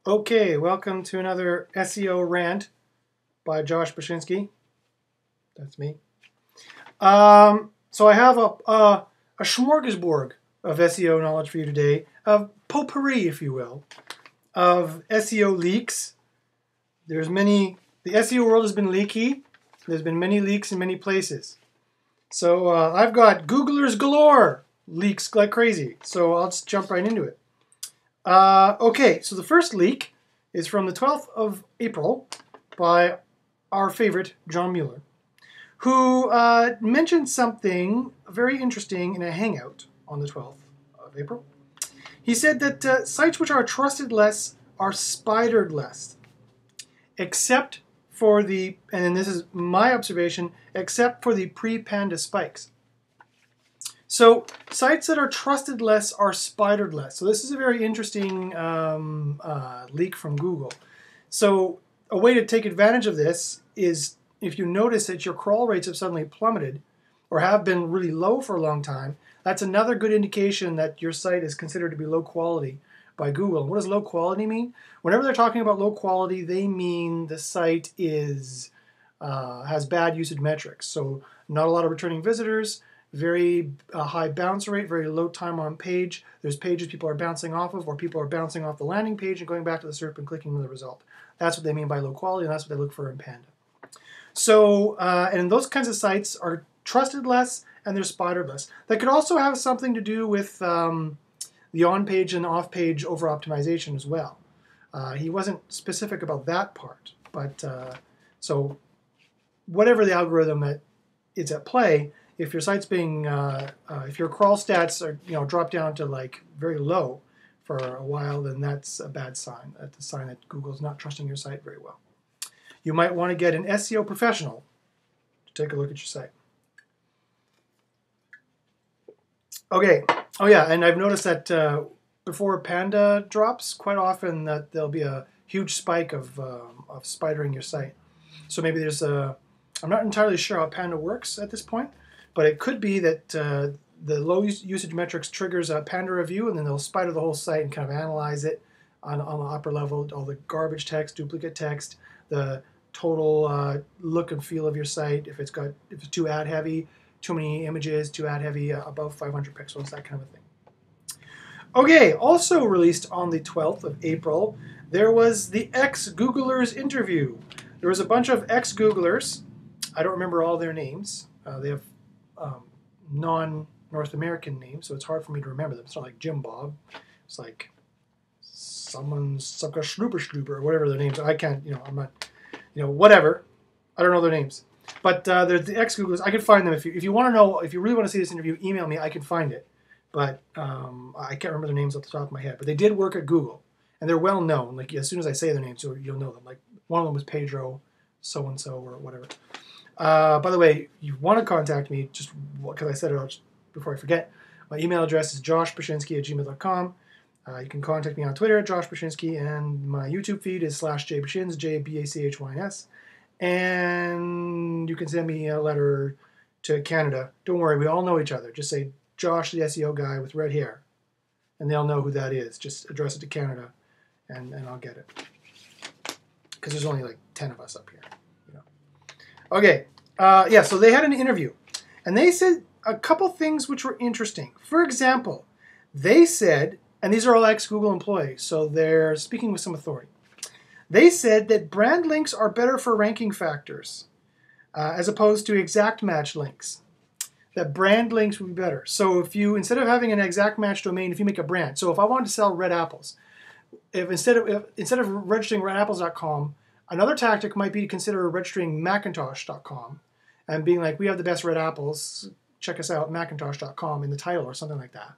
Okay, welcome to another SEO rant by Josh Bachynski. That's me. So I have a smorgasbord of SEO knowledge for you today, of potpourri, if you will, of SEO leaks. The SEO world has been leaky. There's been many leaks in many places. So I've got Googlers galore, leaks like crazy. So I'll just jump right into it. Okay, so the first leak is from the 12th of April by our favorite John Mueller, who mentioned something very interesting in a hangout on the 12th of April. He said that sites which are trusted less are spidered less, except for the, and this is my observation, except for the pre-panda spikes. So sites that are trusted less are spidered less. So this is a very interesting leak from Google. So a way to take advantage of this is if you notice that your crawl rates have suddenly plummeted or have been really low for a long time, that's another good indication that your site is considered to be low quality by Google. What does low quality mean? Whenever they're talking about low quality, they mean the site is has bad usage metrics. So not a lot of returning visitors, very high bounce rate, very low time on page. There's pages people are bouncing off of, or people are bouncing off the landing page and going back to the SERP and clicking on the result. That's what they mean by low quality, and that's what they look for in Panda. So, and those kinds of sites are trusted less, and they're spidered less. That could also have something to do with the on-page and off-page over-optimization as well. He wasn't specific about that part, but so whatever the algorithm that is at play, if your site's being, if your crawl stats are, drop down to like very low for a while, then that's a bad sign. That's a sign that Google's not trusting your site very well. You might want to get an SEO professional to take a look at your site. Okay. Oh yeah, and I've noticed that before Panda drops, quite often that there'll be a huge spike of spidering your site. So maybe there's a, I'm not entirely sure how Panda works at this point, but it could be that the low usage metrics triggers a Panda review, and then they'll spider the whole site and kind of analyze it on the upper level, all the garbage text, duplicate text, the total look and feel of your site, if it's too ad heavy, too many images, too ad heavy, above 500 pixels, that kind of a thing. Okay, also released on the 12th of April, there was the ex-Googlers interview. There was a bunch of ex-Googlers. I don't remember all their names. They have non-North American names, so it's hard for me to remember them. It's not like Jim Bob. It's like someone, Sucka Schlooper, or whatever their names are. I can't, I'm not, whatever. I don't know their names. But they're the ex-Googlers. I can find them. If you want to know, if you really want to see this interview, email me. I can find it. But I can't remember their names off the top of my head. But they did work at Google. And they're well known. Like, as soon as I say their names, you'll know them. Like, one of them was Pedro so-and-so or whatever. By the way, you want to contact me, just because I said it just before I forget. My email address is joshbachynski@gmail.com. You can contact me on Twitter at joshbachynski, and my YouTube feed is /jbachins, JBACHYNS. And you can send me a letter to Canada. Don't worry, we all know each other. Just say, Josh, the SEO guy with red hair. And they'll know who that is. Just address it to Canada, and I'll get it. Because there's only like 10 of us up here. Okay, yeah, so they had an interview. And they said a couple things which were interesting. For example, they said, and these are all ex-Google employees, so they're speaking with some authority. They said that brand links are better for ranking factors as opposed to exact match links. That brand links would be better. So if you, instead of having an exact match domain, if you make a brand. So if I wanted to sell red apples, if instead of registering redapples.com, another tactic might be to consider registering macintosh.com and being like, we have the best red apples, check us out, macintosh.com in the title or something like that.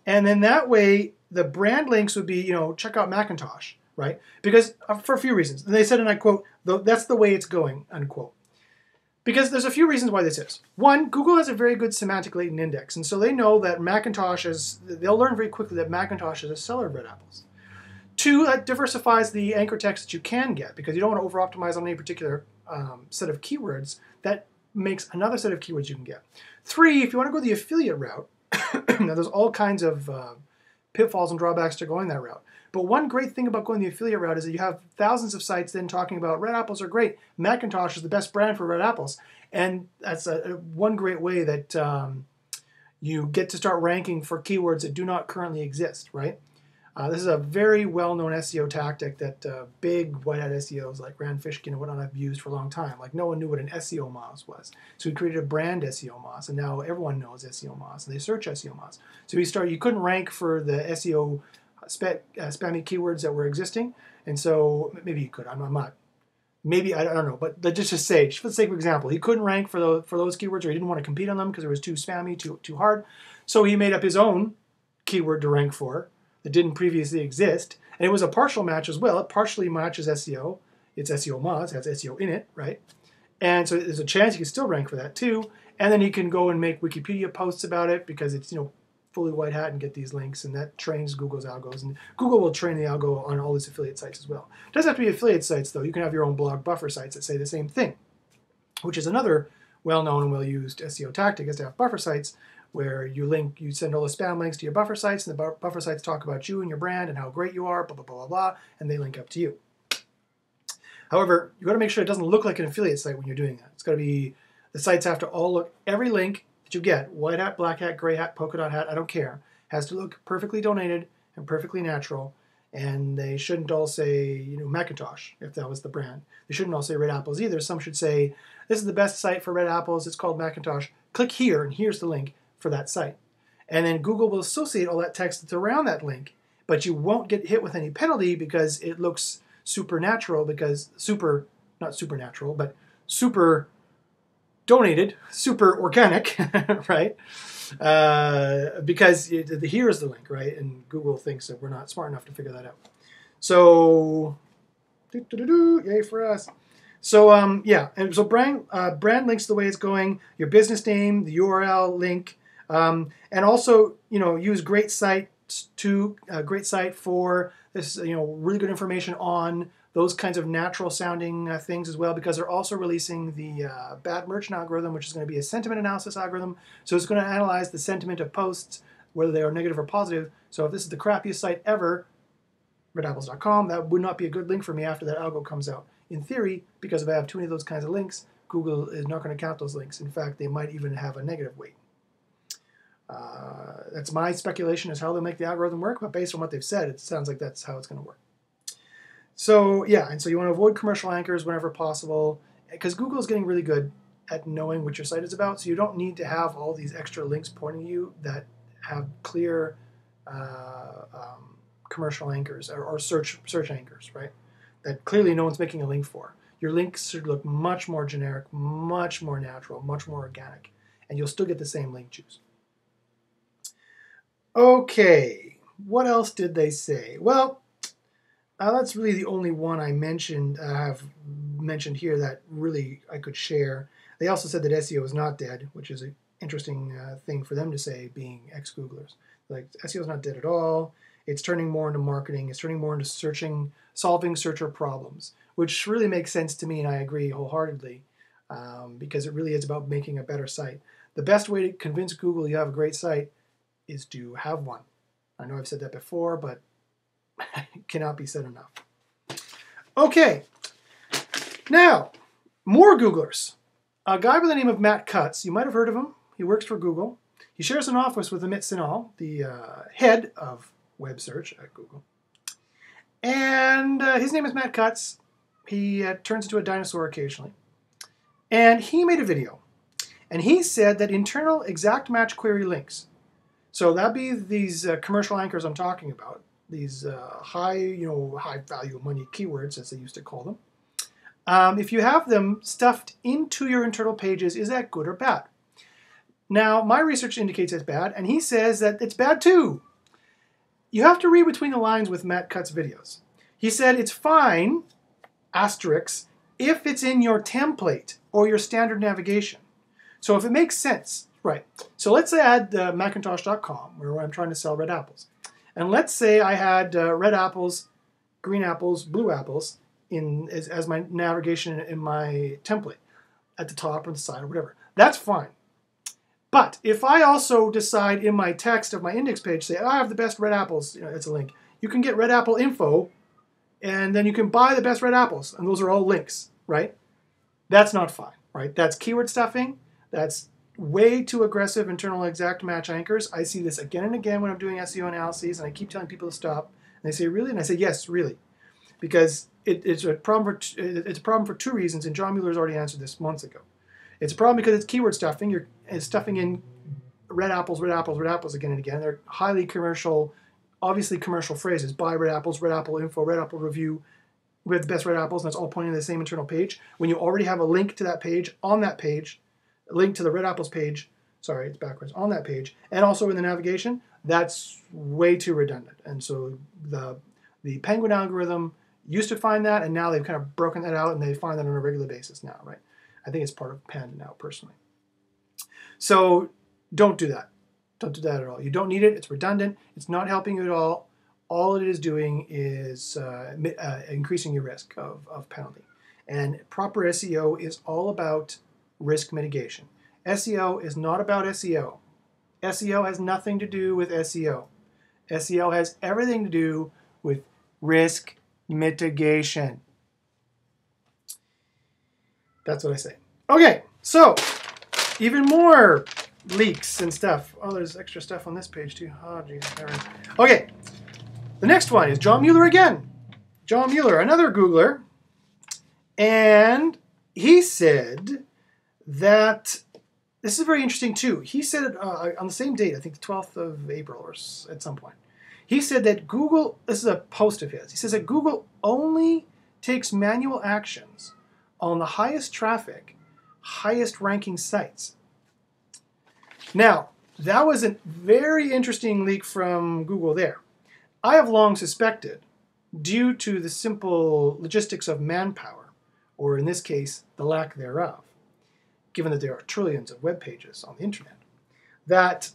And then that way, the brand links would be, check out Macintosh. Right? Because for a few reasons. And they said, and I quote, that's the way it's going, unquote. Because there's a few reasons why this is. One, Google has a very good semantic latent index. And so they know that Macintosh is, they'll learn very quickly that Macintosh is a seller of red apples. Two, that diversifies the anchor text that you can get, because you don't want to over-optimize on any particular set of keywords. That makes another set of keywords you can get. Three, if you want to go the affiliate route, now there's all kinds of pitfalls and drawbacks to going that route. But one great thing about going the affiliate route is that you have thousands of sites then talking about red apples are great. Macintosh is the best brand for red apples. And that's one great way that you get to start ranking for keywords that do not currently exist, right? This is a very well-known SEO tactic that big white-hat SEOs like Rand Fishkin and whatnot have used for a long time. Like no one knew what an SEO Moz was. So he created a brand SEO Moz, and now everyone knows SEO Moz, and they search SEO Moz. So you couldn't rank for the SEO spammy keywords that were existing, and so maybe you could. I'm not. Maybe, I don't know, but let's just say, for the sake of example, he couldn't rank for those keywords, or he didn't want to compete on them because it was too spammy, too hard. So he made up his own keyword to rank for that didn't previously exist, and it was a partial match as well. It partially matches SEO. It's SEO Moz, it has SEO in it, right? And so there's a chance he can still rank for that too, and then he can go and make Wikipedia posts about it because it's, fully white hat and get these links, and that trains Google's algos, and Google will train the algo on all these affiliate sites as well. It doesn't have to be affiliate sites though. You can have your own blog buffer sites that say the same thing, which is another well-known and well-used SEO tactic, is to have buffer sites where you send all the spam links to your buffer sites, and the buffer sites talk about you and your brand and how great you are, blah, blah, blah, blah, blah, and they link up to you. However, you got to make sure it doesn't look like an affiliate site when you're doing that. It's got to be, the sites have to all look, every link you get, white hat, black hat, gray hat, polka dot hat, I don't care, has to look perfectly donated and perfectly natural, and they shouldn't all say, Macintosh, if that was the brand. They shouldn't all say red apples either. Some should say, this is the best site for red apples, it's called Macintosh, click here, and here's the link for that site. And then Google will associate all that text that's around that link, but you won't get hit with any penalty because it looks supernatural, not supernatural, but super donated, super organic, right? Because here is the link, right? And Google thinks that we're not smart enough to figure that out. So, yay for us. So, yeah, and so brand links the way it's going, your business name, the URL link, and also, use great site for this, really good information on those kinds of natural sounding things as well, because they're also releasing the bad merchant algorithm, which is going to be a sentiment analysis algorithm. So it's going to analyze the sentiment of posts, whether they are negative or positive. So if this is the crappiest site ever, redapples.com, that would not be a good link for me after that algo comes out. In theory, because if I have too many of those kinds of links, Google is not going to count those links. In fact, they might even have a negative weight. That's my speculation as how they'll make the algorithm work, but based on what they've said, it sounds like that's how it's going to work. So yeah, and so you want to avoid commercial anchors whenever possible, because Google is getting really good at knowing what your site is about, so you don't need to have all these extra links pointing to you that have clear commercial anchors or search anchors, right? That clearly no one's making a link for. Your links should look much more generic, much more natural, much more organic, and you'll still get the same link juice. Okay, what else did they say? Well, that's really the only one I have mentioned here that really I could share. They also said that SEO is not dead, which is an interesting thing for them to say, being ex-Googlers. Like, SEO is not dead at all. It's turning more into marketing. It's turning more into solving searcher problems, which really makes sense to me, and I agree wholeheartedly, because it really is about making a better site. The best way to convince Google you have a great site is to have one. I know I've said that before, but it cannot be said enough. Okay, now, more Googlers. A guy by the name of Matt Cutts, you might have heard of him. He works for Google. He shares an office with Amit Sinal, the head of web search at Google. And his name is Matt Cutts. He turns into a dinosaur occasionally. And he made a video. And he said that internal exact match query links, so that'd be these commercial anchors I'm talking about, these high value money keywords, as they used to call them. If you have them stuffed into your internal pages, is that good or bad? Now, my research indicates it's bad, and he says that it's bad too. You have to read between the lines with Matt Cutts' videos. He said it's fine, asterisk, if it's in your template or your standard navigation. So if it makes sense, right. So let's say I had Macintosh.com, where I'm trying to sell red apples. And let's say I had red apples, green apples, blue apples as my navigation in my template at the top or the side or whatever. That's fine. But if I also decide in my text of my index page, say, I have the best red apples, it's a link. You can get red apple info, and then you can buy the best red apples, and those are all links, right? That's not fine, right? That's keyword stuffing. That's way too aggressive internal exact match anchors. I see this again and again when I'm doing SEO analyses, and I keep telling people to stop. And they say, really? And I say, yes, really. Because it's a problem for two reasons, and John Mueller's already answered this months ago. It's a problem because it's keyword stuffing. You're stuffing in red apples, red apples, red apples again and again. They're highly commercial, obviously commercial phrases. Buy red apples, red apple info, red apple review. We have the best red apples, and that's all pointing to the same internal page. When you already have a link to that page, on that page, a link to the red apples page, sorry, it's backwards, on that page, and also in the navigation, that's way too redundant. And so the Penguin algorithm used to find that, and now they've kind of broken that out, and they find that on a regular basis now, right? I think it's part of Panda now, personally. So don't do that. Don't do that at all. You don't need it. It's redundant. It's not helping you at all. All it is doing is increasing your risk of penalty. And proper SEO is all about risk mitigation. SEO is not about SEO. SEO has nothing to do with SEO. SEO has everything to do with risk mitigation. That's what I say. Okay, so even more leaks and stuff. Oh, there's extra stuff on this page too. Oh, geez. Okay, the next one is John Mueller again. John Mueller, another Googler. And he said that, this is very interesting too. He said on the same date, I think the 12th of April or at some point, he said that Google, this is a post of his, he says that Google only takes manual actions on the highest traffic, highest ranking sites. Now, that was a very interesting leak from Google there. I have long suspected, due to the simple logistics of manpower, or in this case, the lack thereof, given that there are trillions of web pages on the internet, that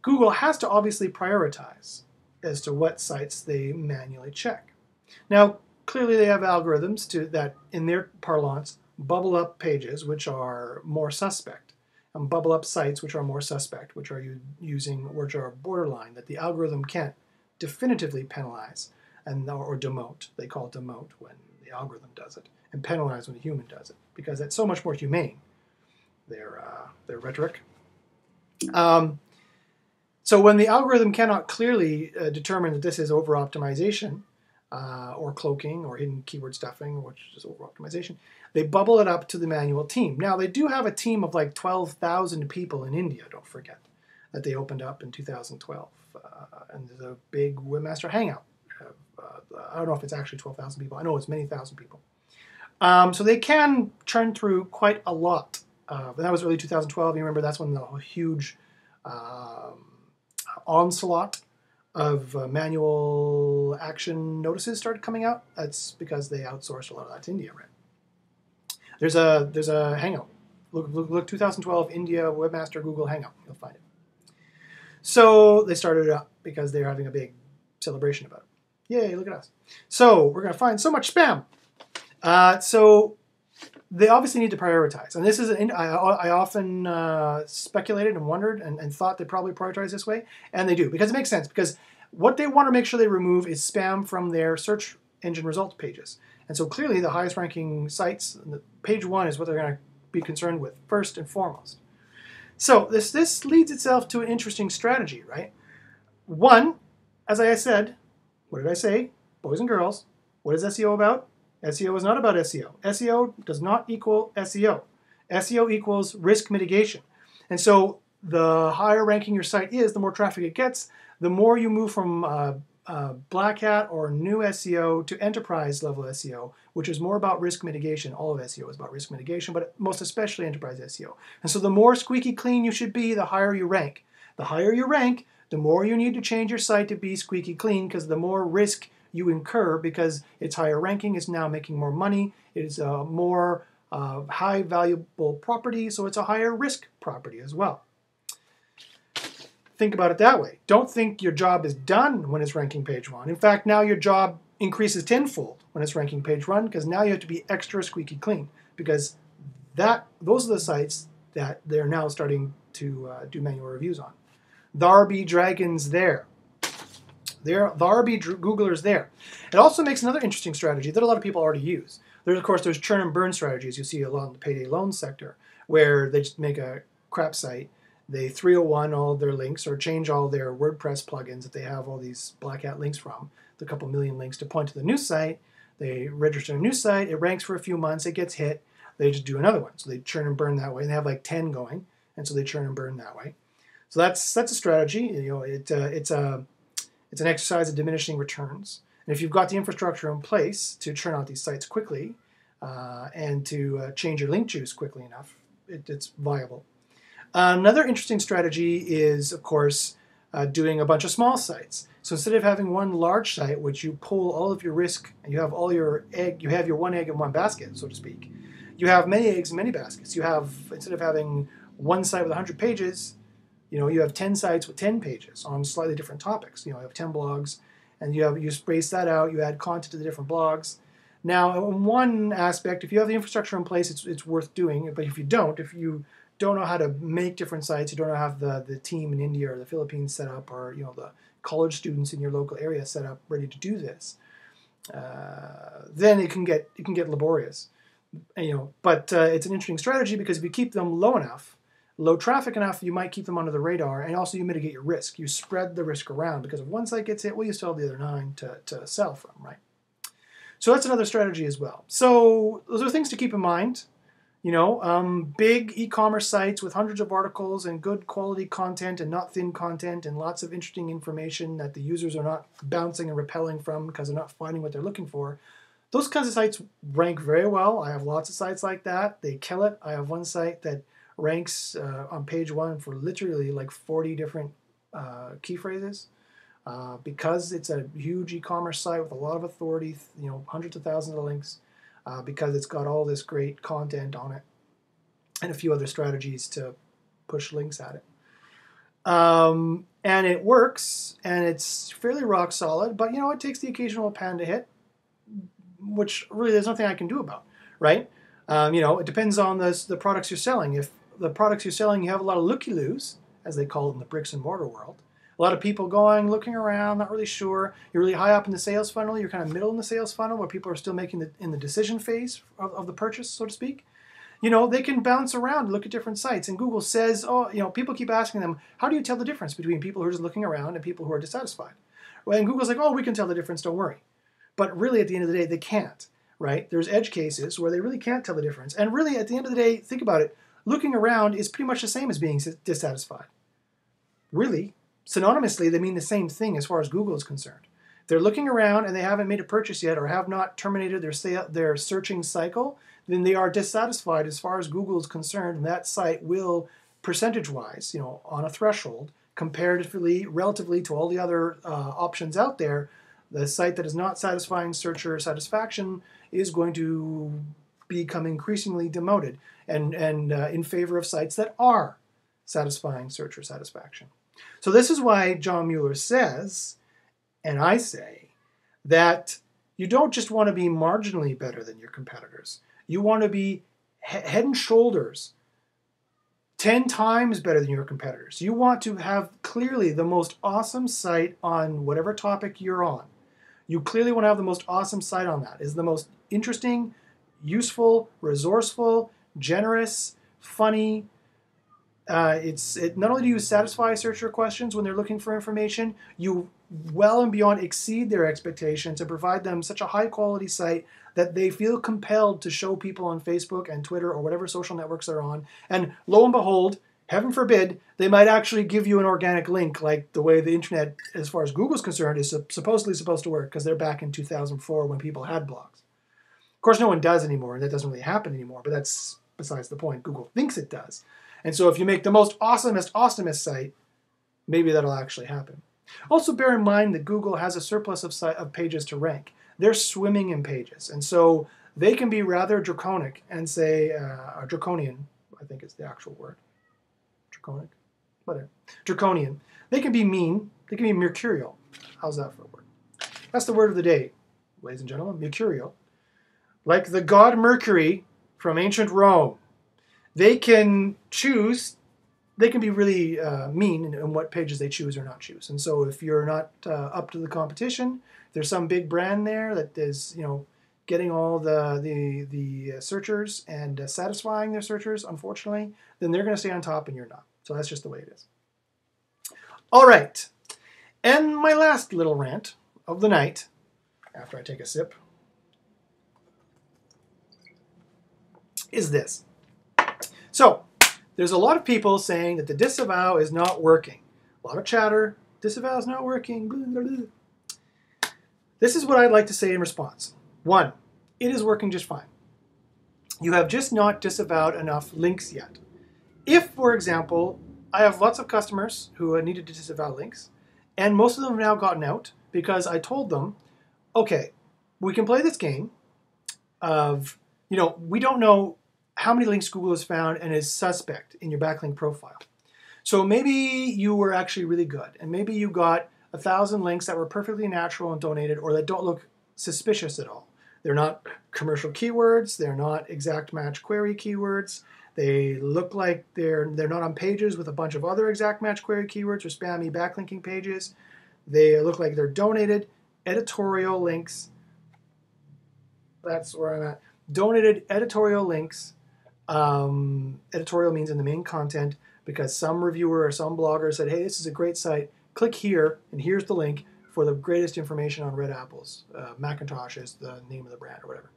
Google has to obviously prioritize as to what sites they manually check. Now, clearly they have algorithms that, in their parlance, bubble up pages which are more suspect, and bubble up sites which are more suspect, which are which are borderline, that the algorithm can't definitively penalize or demote. They call it demote when the algorithm does it, and penalize when a human does it, because that's so much more humane, their rhetoric. So when the algorithm cannot clearly determine that this is over-optimization, or cloaking, or hidden keyword stuffing, which is over-optimization, they bubble it up to the manual team. Now, they do have a team of like 12,000 people in India, don't forget, that they opened up in 2012. And there's a big webmaster hangout. I don't know if it's actually 12,000 people. I know it's many thousand people. So they can churn through quite a lot. But that was early 2012. You remember that's when the huge onslaught of manual action notices started coming out. That's because they outsourced a lot of that to India, right? There's a hangout. Look 2012 India Webmaster Google Hangout. You'll find it. So they started it up because they're having a big celebration about it. Yay, look at us. So we're going to find so much spam. So they obviously need to prioritize. And this is, I often speculated and wondered and thought they probably prioritize this way. And they do, because it makes sense. Because what they want to make sure they remove is spam from their search engine results pages. And so clearly the highest ranking sites, page one is what they're going to be concerned with first and foremost. So this leads itself to an interesting strategy, right? One, as I said, what did I say? Boys and girls, what is SEO about? SEO is not about SEO. SEO does not equal SEO. SEO equals risk mitigation. And so the higher ranking your site is, the more traffic it gets, the more you move from black hat or new SEO to enterprise level SEO, which is more about risk mitigation. All of SEO is about risk mitigation, but most especially enterprise SEO. And so the more squeaky clean you should be, the higher you rank. The higher you rank, the more you need to change your site to be squeaky clean, because the more risk you incur, because it's higher ranking, it's now making more money, it is a more high valuable property, so it's a higher risk property as well. Think about it that way. Don't think your job is done when it's ranking page one. In fact, now your job increases tenfold when it's ranking page one, because now you have to be extra squeaky clean, because those are the sites that they're now starting to do manual reviews on. Thar be dragons there. Thar be Googlers there. It also makes another interesting strategy that a lot of people already use. There's, of course, there's churn and burn strategies you see a lot in the payday loan sector, where they just make a crap site, they 301 all their links or change all their WordPress plugins that they have all these black hat links from, the couple million links to point to the new site. They register a new site, it ranks for a few months, it gets hit, they just do another one. So they churn and burn that way. And they have like 10 going, and so they churn and burn that way. So that's a strategy. You know, it's an exercise of diminishing returns. And if you've got the infrastructure in place to churn out these sites quickly and to change your link juice quickly enough, it's viable. Another interesting strategy is, of course, doing a bunch of small sites. So instead of having one large site, which you pull all of your risk and you have all your egg, you have your one egg in one basket, so to speak. You have many eggs in many baskets. You have, instead of having one site with 100 pages, you know, you have 10 sites with 10 pages on slightly different topics. You know, you have 10 blogs, and you space that out. You add content to the different blogs. Now, in one aspect, if you have the infrastructure in place, it's worth doing. But if you don't know how to make different sites, you don't have the team in India or the Philippines set up, or you know the college students in your local area set up ready to do this, then it can get laborious. And, you know, but it's an interesting strategy because if you keep them low traffic enough, you might keep them under the radar, and also you mitigate your risk. You spread the risk around because if one site gets hit, well, you still have the other 9 to sell from, right? So that's another strategy as well. So those are things to keep in mind. You know, big e-commerce sites with hundreds of articles and good quality content and not thin content and lots of interesting information that the users are not bouncing and repelling from because they're not finding what they're looking for. Those kinds of sites rank very well. I have lots of sites like that. They kill it. I have one site that ranks on page 1 for literally like 40 different key phrases because it's a huge e-commerce site with a lot of authority, you know, hundreds of thousands of links. Because it's got all this great content on it and a few other strategies to push links at it. And it works, and it's fairly rock solid, but, you know, it takes the occasional pan to hit, which really there's nothing I can do about, right? You know, it depends on the products you're selling. If the products you're selling, you have a lot of looky-loos, as they call it in the bricks and mortar world, a lot of people looking around, not really sure. You're really high up in the sales funnel. You're kind of middle in the sales funnel where people are still making in the decision phase of the purchase, so to speak. You know, they can bounce around and look at different sites. And Google says, oh, you know, people keep asking them, how do you tell the difference between people who are just looking around and people who are dissatisfied? Well, and Google's like, oh, we can tell the difference, don't worry. But really, at the end of the day, they can't, right? There's edge cases where they really can't tell the difference. And really, at the end of the day, think about it. Looking around is pretty much the same as being dissatisfied. Really. Synonymously, they mean the same thing as far as Google is concerned. If they're looking around and they haven't made a purchase yet or have not terminated their searching cycle, then they are dissatisfied as far as Google is concerned, and that site will, percentage-wise, you know, on a threshold, comparatively, relatively to all the other options out there, the site that is not satisfying searcher satisfaction is going to become increasingly demoted and in favor of sites that are satisfying searcher satisfaction. So this is why John Mueller says, and I say, that you don't just want to be marginally better than your competitors. You want to be head and shoulders 10 times better than your competitors. You want to have clearly the most awesome site on whatever topic you're on. You clearly want to have the most awesome site on that. Is the most interesting, useful, resourceful, generous, funny. Not only do you satisfy searcher questions when they're looking for information, you well and beyond exceed their expectations and provide them such a high quality site that they feel compelled to show people on Facebook and Twitter or whatever social networks they're on. And lo and behold, heaven forbid, they might actually give you an organic link, like the way the internet, as far as Google's concerned, is supposedly supposed to work, because they're back in 2004 when people had blogs. Of course, no one does anymore, and that doesn't really happen anymore, but that's besides the point. Google thinks it does. And so if you make the most awesomest site, maybe that'll actually happen. Also bear in mind that Google has a surplus of pages to rank. They're swimming in pages. And so they can be rather draconic and say, draconian, I think is the actual word. Draconic? Whatever. Draconian. They can be mean. They can be mercurial. How's that for a word? That's the word of the day, ladies and gentlemen, mercurial. Like the god Mercury from ancient Rome. They can choose they can be really mean in what pages they choose or not choose. And so if you're not up to the competition, there's some big brand there that is, getting all the searchers and satisfying their searchers, unfortunately, then they're going to stay on top and you're not. So that's just the way it is. All right. And my last little rant of the night, after I take a sip, is this. So, there's a lot of people saying that the disavow is not working. A lot of chatter, disavow is not working, blah, blah, blah. This is what I'd like to say in response. 1, it is working just fine. You have just not disavowed enough links yet. If, for example, I have lots of customers who needed to disavow links, and most of them have now gotten out because I told them, okay, we can play this game of, we don't know how many links Google has found and is suspect in your backlink profile. So maybe you were actually really good, and maybe you got 1,000 links that were perfectly natural and donated, or that don't look suspicious at all. They're not commercial keywords, they're not exact match query keywords, they look like they're not on pages with a bunch of other exact match query keywords or spammy backlinking pages. They look like they're donated editorial links. That's where I'm at. Donated editorial links. Editorial means in the main content, because some reviewer or some blogger said, hey, this is a great site, click here and here's the link for the greatest information on red apples. Macintosh is the name of the brand or whatever.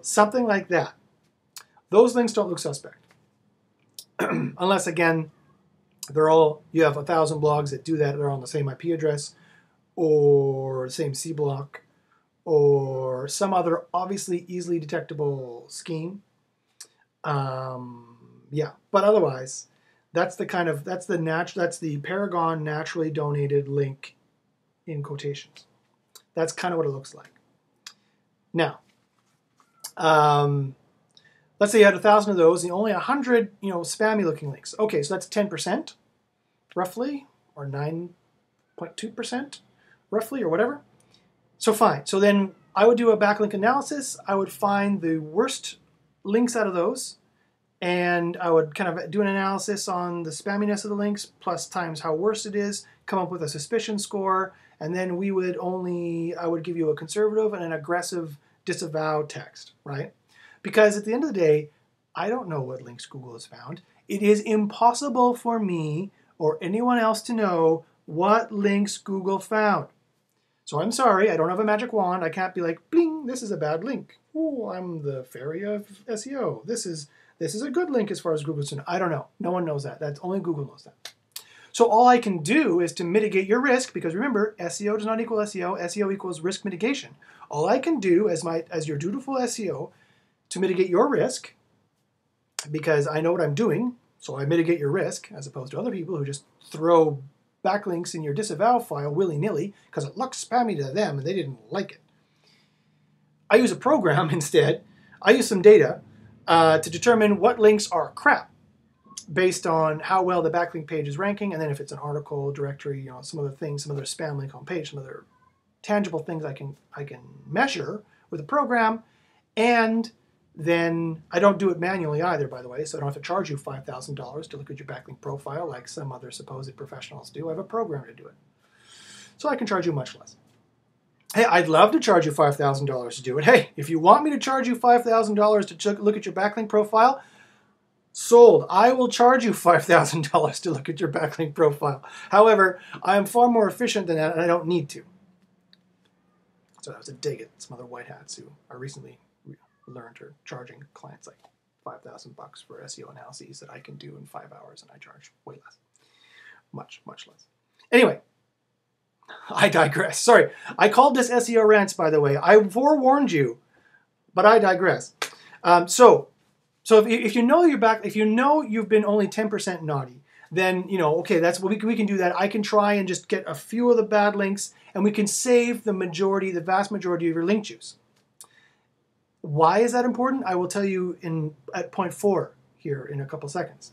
Something like that. Those links don't look suspect. Unless, again, you have 1,000 blogs that do that, they're on the same IP address or the same C block or some other obviously easily detectable scheme. Yeah, but otherwise, that's the Paragon naturally donated link in quotations. That's kind of what it looks like. Now, let's say you had 1,000 of those, and only 100, spammy looking links. Okay, so that's 10%, roughly, or 9.2%, roughly, or whatever. So fine. So then I would do a backlink analysis. I would find the worst links out of those, and I would kind of do an analysis on the spamminess of the links plus times how worse it is, come up with a suspicion score, and then I would give you a conservative and an aggressive disavow text, right? Because at the end of the day, I don't know what links Google has found. It is impossible for me or anyone else to know what links Google found. So I'm sorry, I don't have a magic wand. I can't be like, bling, this is a bad link. Oh, I'm the fairy of SEO. This is a good link as far as Google's concerned. I don't know. No one knows that. That's only Google knows that. So all I can do is to mitigate your risk, because remember, SEO does not equal SEO. SEO equals risk mitigation. All I can do as your dutiful SEO to mitigate your risk, because I know what I'm doing, so I mitigate your risk, as opposed to other people who just throw backlinks in your disavow file willy-nilly because it looks spammy to them and they didn't like it. I use a program instead. I use some data to determine what links are crap based on how well the backlink page is ranking, and then if it's an article, directory, some other things, some other spam link on page, some other tangible things I can measure with a program. And then I don't do it manually either, by the way, so I don't have to charge you $5,000 to look at your backlink profile like some other supposed professionals do. I have a program to do it. So I can charge you much less. Hey, I'd love to charge you $5,000 to do it. Hey, if you want me to charge you $5,000 to look at your backlink profile, sold. I will charge you $5,000 to look at your backlink profile. However, I am far more efficient than that, and I don't need to. So that was a dig at some other white hats who are recently learned or charging clients like $5,000 for SEO analyses that I can do in 5 hours, and I charge way less. Much, much less. Anyway, I digress. Sorry, I called this SEO rants, by the way. I forewarned you, but I digress. So if you know you've been only 10% naughty, then okay, that's what we can do. That I can try and just get a few of the bad links, and we can save the vast majority of your link juice. Why is that important? I will tell you at point 4 here in a couple seconds.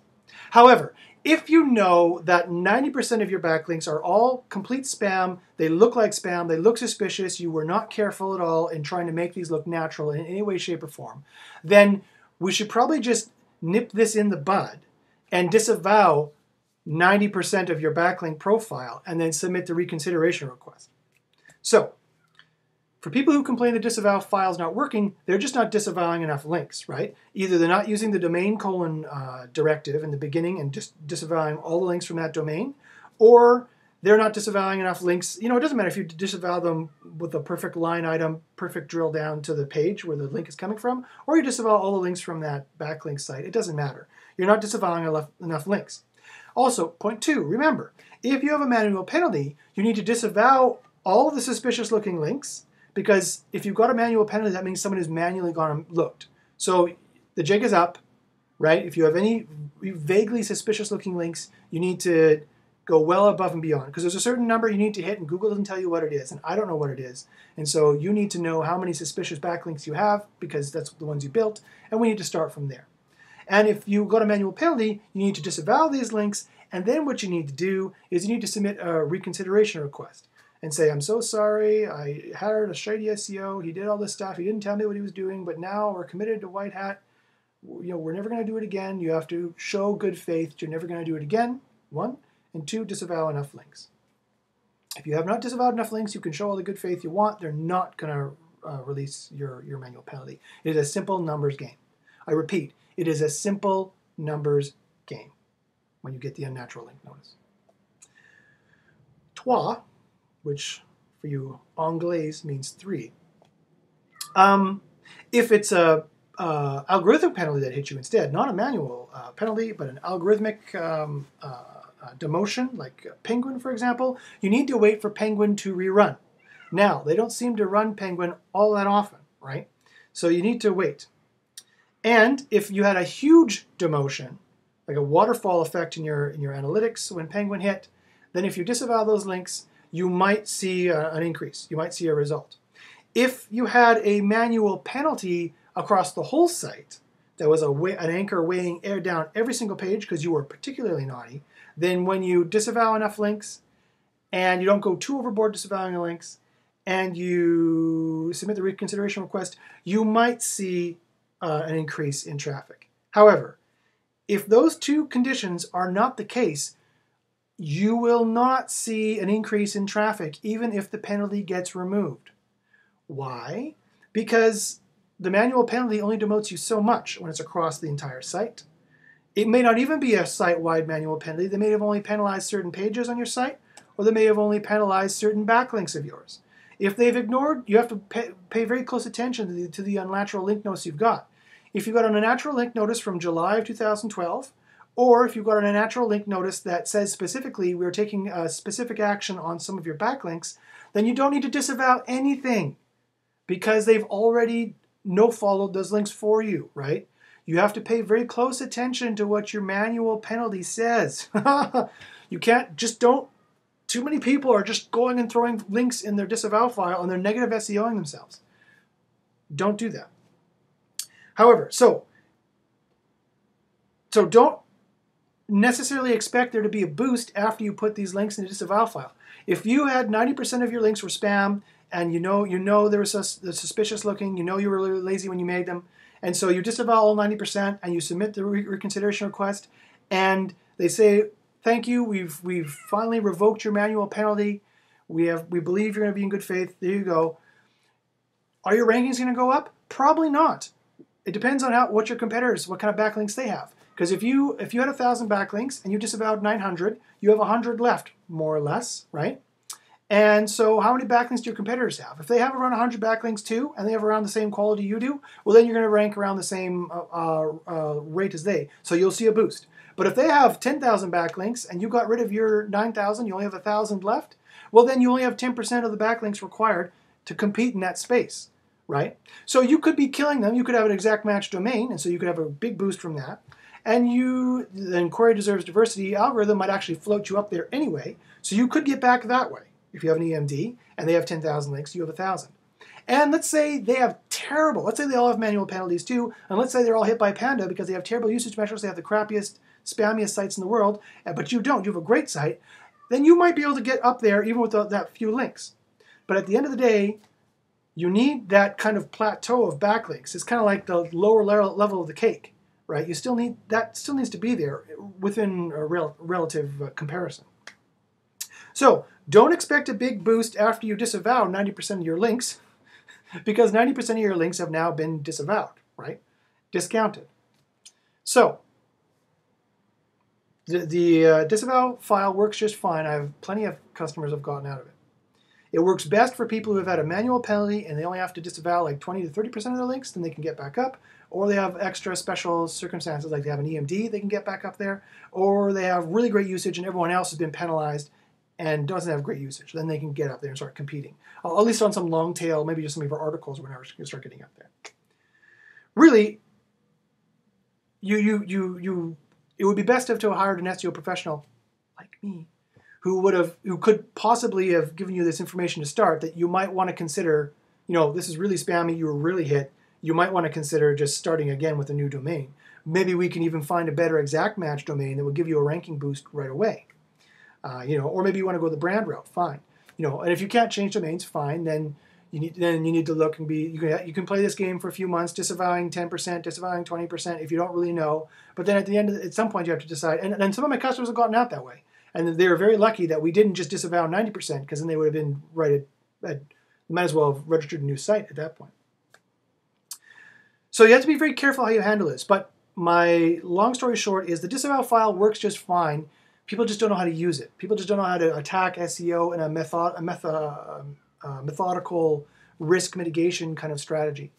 However, if you know that 90% of your backlinks are all complete spam, they look like spam, they look suspicious, you were not careful at all in trying to make these look natural in any way, shape, or form, then we should probably just nip this in the bud and disavow 90% of your backlink profile and then submit the reconsideration request. So, for people who complain the disavow file is not working, they're just not disavowing enough links, right? Either they're not using the domain : directive in the beginning and just disavowing all the links from that domain, or they're not disavowing enough links. You know, it doesn't matter if you disavow them with a perfect line item, perfect drill down to the page where the link is coming from, or you disavow all the links from that backlink site. It doesn't matter. You're not disavowing enough links. Also, point 2, remember, if you have a manual penalty, you need to disavow all of the suspicious looking links, because if you've got a manual penalty, that means someone has manually gone and looked. So the jig is up, right? If you have any vaguely suspicious looking links, you need to go well above and beyond, because there's a certain number you need to hit and Google doesn't tell you what it is, and I don't know what it is. And so you need to know how many suspicious backlinks you have, because that's the ones you built, and we need to start from there. And if you got a manual penalty, you need to disavow these links, and then what you need to do is you need to submit a reconsideration request and say, I'm so sorry, I hired a shady SEO, he did all this stuff, he didn't tell me what he was doing, but now we're committed to white hat, you know, we're never going to do it again. You have to show good faith that you're never going to do it again, 1, and 2, disavow enough links. If you have not disavowed enough links, you can show all the good faith you want, they're not going to release your manual penalty. It is a simple numbers game. I repeat, it is a simple numbers game when you get the unnatural link notice. 3, which for you Anglais means 3. If it's a algorithmic penalty that hits you instead, not a manual penalty, but an algorithmic demotion, like Penguin, for example, you need to wait for Penguin to rerun. Now, they don't seem to run Penguin all that often, right? So you need to wait. And if you had a huge demotion, like a waterfall effect in your analytics when Penguin hit, then if you disavow those links, you might see an increase. You might see a result. If you had a manual penalty across the whole site, that was an anchor weighing down every single page because you were particularly naughty, then when you disavow enough links and you don't go too overboard disavowing the links and you submit the reconsideration request, you might see an increase in traffic. However, if those 2 conditions are not the case, you will not see an increase in traffic even if the penalty gets removed. Why? Because the manual penalty only demotes you so much when it's across the entire site. It may not even be a site-wide manual penalty. They may have only penalized certain pages on your site, or they may have only penalized certain backlinks of yours. If they've ignored, you have to pay very close attention to the unnatural link notice you've got. If you got an unnatural link notice from July of 2012, or if you've got an unnatural link notice that says specifically we're taking specific action on some of your backlinks, then you don't need to disavow anything because they've already no-followed those links for you, right? You have to pay very close attention to what your manual penalty says. You can't, too many people are just going and throwing links in their disavow file and they're negative SEOing themselves. Don't do that. However, so don't necessarily expect there to be a boost after you put these links in the disavow file. If you had 90% of your links were spam, and you know there was suspicious looking, you know you were really lazy when you made them, and so you disavow all 90% and you submit the reconsideration request, and they say, thank you, we've finally revoked your manual penalty, we believe you're going to be in good faith, there you go. Are your rankings going to go up? Probably not. It depends on what your competitors, what kind of backlinks they have. Because if you had 1,000 backlinks and you disavowed 900, you have 100 left, more or less, right? And so how many backlinks do your competitors have? If they have around 100 backlinks too, and they have around the same quality you do, well then you're going to rank around the same rate as they. So you'll see a boost. But if they have 10,000 backlinks and you got rid of your 9,000, you only have 1,000 left, well then you only have 10% of the backlinks required to compete in that space, right? So you could be killing them. You could have an exact match domain, and so you could have a big boost from that. And the Inquiry Deserves Diversity algorithm might actually float you up there anyway, so you could get back that way. If you have an EMD and they have 10,000 links, you have 1,000. And let's say they have let's say they all have manual penalties too, and let's say they're all hit by Panda because they have terrible usage metrics, they have the crappiest, spammiest sites in the world, but you don't, you have a great site, then you might be able to get up there even with that few links. But at the end of the day, you need that kind of plateau of backlinks. It's kind of like the lower level of the cake, right? That still needs to be there within a relative comparison. So don't expect a big boost after you disavow 90% of your links, because 90% of your links have now been disavowed, right? Discounted. So the disavow file works just fine. I have plenty of customers who have gotten out of it. It works best for people who have had a manual penalty and they only have to disavow like 20 to 30% of their links, then they can get back up. Or they have extra special circumstances, like they have an EMD, they can get back up there. Or they have really great usage and everyone else has been penalized and doesn't have great usage. Then they can get up there and start competing. At least on some long tail, maybe just some of your articles or whatever, you start getting up there. Really, it would be best if to have hired an SEO professional like me, who could possibly have given you this information to start, that you might want to consider, this is really spammy, you were really hit, you might want to consider just starting again with a new domain. Maybe we can even find a better exact match domain that will give you a ranking boost right away. Or maybe you want to go the brand route, fine. And if you can't change domains, fine, then you need to look and you can play this game for a few months, disavowing 10%, disavowing 20% if you don't really know. But then at some point you have to decide, and some of my customers have gotten out that way. And they were very lucky that we didn't just disavow 90%, because then they would have been might as well have registered a new site at that point. So you have to be very careful how you handle this. But my long story short is the disavow file works just fine. People just don't know how to use it. People just don't know how to attack SEO in a methodical risk mitigation kind of strategy.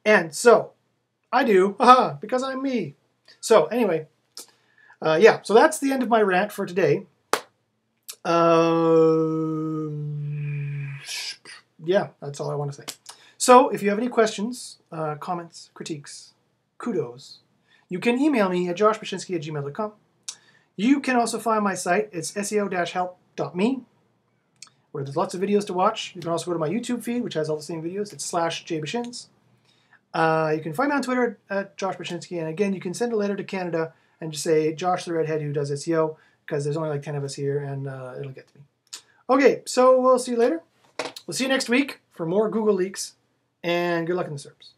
And so I do, because I'm me. So anyway, so that's the end of my rant for today. That's all I want to say. So if you have any questions, comments, critiques, kudos, you can email me at joshbachynski@gmail.com. You can also find my site. It's seo-help.me, where there's lots of videos to watch. You can also go to my YouTube feed, which has all the same videos. It's /jbachins. You can find me on Twitter at joshbachynski. And again, you can send a letter to Canada and just say, Josh the Redhead who does SEO, because there's only like 10 of us here, and it'll get to me. Okay, so we'll see you later. We'll see you next week for more Google leaks, and good luck in the SERPs.